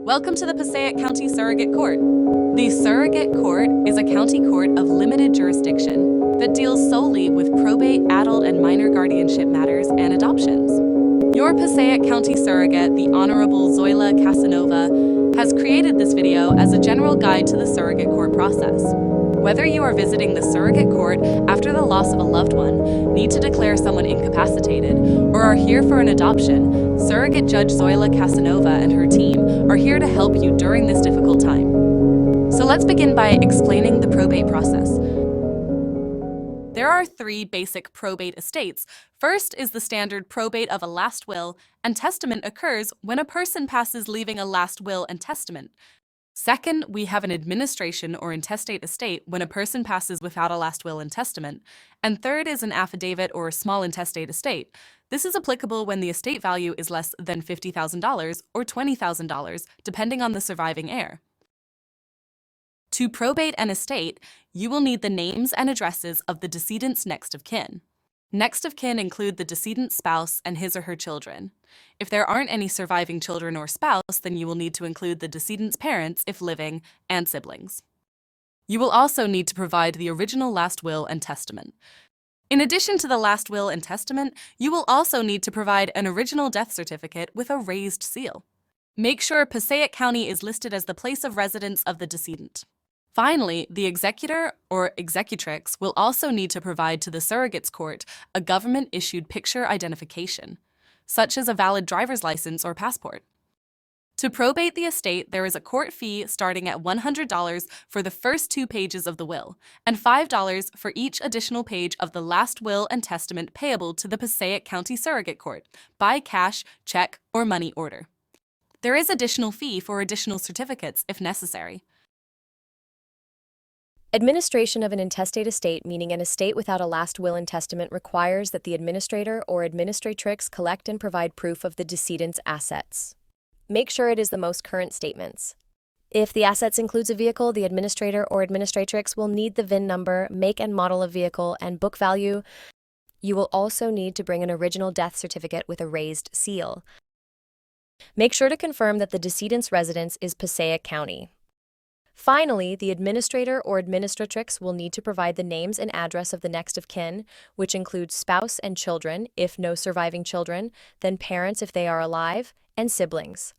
Welcome to the Passaic County Surrogate Court. The Surrogate Court is a county court of limited jurisdiction that deals solely with probate, adult, and minor guardianship matters and adoptions. Your Passaic County Surrogate, the Honorable Zoila Casanova, has created this video as a general guide to the surrogate court process. Whether you are visiting the surrogate court after the loss of a loved one, need to declare someone incapacitated, or are here for an adoption, Surrogate Judge Zoila Casanova and her team are here to help you during this difficult time. So let's begin by explaining the probate process. There are three basic probate estates. First is the standard probate of a last will, and testament occurs when a person passes leaving a last will and testament. Second, we have an administration or intestate estate when a person passes without a last will and testament. And third is an affidavit or small intestate estate. This is applicable when the estate value is less than $50,000 or $20,000, depending on the surviving heir. To probate an estate, you will need the names and addresses of the decedent's next of kin. Next of kin include the decedent's spouse and his or her children. If there aren't any surviving children or spouse, then you will need to include the decedent's parents, if living, and siblings. You will also need to provide the original last will and testament. In addition to the last will and testament, you will also need to provide an original death certificate with a raised seal. Make sure Passaic County is listed as the place of residence of the decedent. Finally, the executor or executrix will also need to provide to the surrogate's court a government-issued picture identification, such as a valid driver's license or passport. To probate the estate, there is a court fee starting at $100 for the first 2 pages of the will, and $5 for each additional page of the last will and testament payable to the Passaic County Surrogate Court by cash, check, or money order. There is additional fee for additional certificates if necessary. Administration of an intestate estate, meaning an estate without a last will and testament, requires that the administrator or administratrix collect and provide proof of the decedent's assets. Make sure it is the most current statements. If the assets includes a vehicle, the administrator or administratrix will need the VIN number, make and model of vehicle, and book value. You will also need to bring an original death certificate with a raised seal. Make sure to confirm that the decedent's residence is Passaic County. Finally, the administrator or administratrix will need to provide the names and address of the next of kin, which includes spouse and children, if no surviving children, then parents if they are alive, and siblings.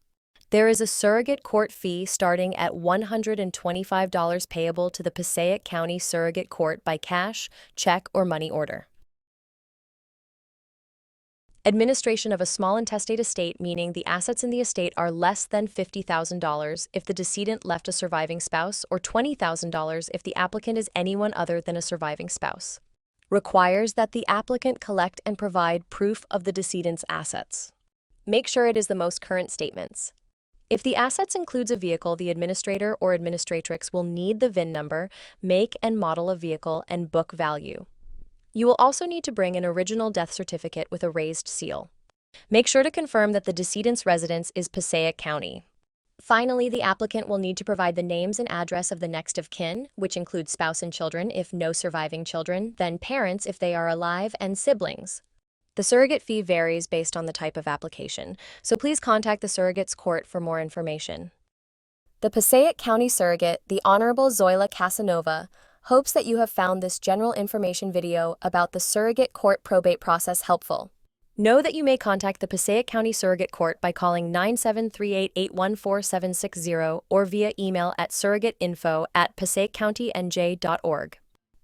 There is a surrogate court fee starting at $125 payable to the Passaic County Surrogate Court by cash, check, or money order. Administration of a small intestate estate, meaning the assets in the estate are less than $50,000 if the decedent left a surviving spouse, or $20,000 if the applicant is anyone other than a surviving spouse. Requires that the applicant collect and provide proof of the decedent's assets. Make sure it is the most current statements. If the assets includes a vehicle, the administrator or administratrix will need the VIN number, make and model of vehicle, and book value. You will also need to bring an original death certificate with a raised seal. Make sure to confirm that the decedent's residence is Passaic County. Finally, the applicant will need to provide the names and address of the next of kin, which includes spouse and children if no surviving children, then parents if they are alive, and siblings. The surrogate fee varies based on the type of application, so please contact the surrogate's court for more information. The Passaic County Surrogate, the Honorable Zoila Casanova, hopes that you have found this general information video about the surrogate court probate process helpful. Know that you may contact the Passaic County Surrogate Court by calling 973881470 or via email at surrogateinfo@passaiccountynj.org.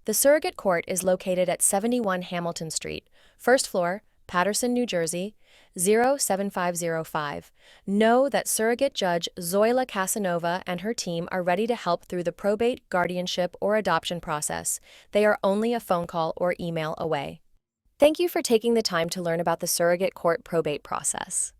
The Surrogate Court is located at 71 Hamilton Street, first floor, Paterson, New Jersey, 07505. Know that Surrogate Judge Zoila Casanova and her team are ready to help through the probate, guardianship, or adoption process. They are only a phone call or email away. Thank you for taking the time to learn about the surrogate court probate process.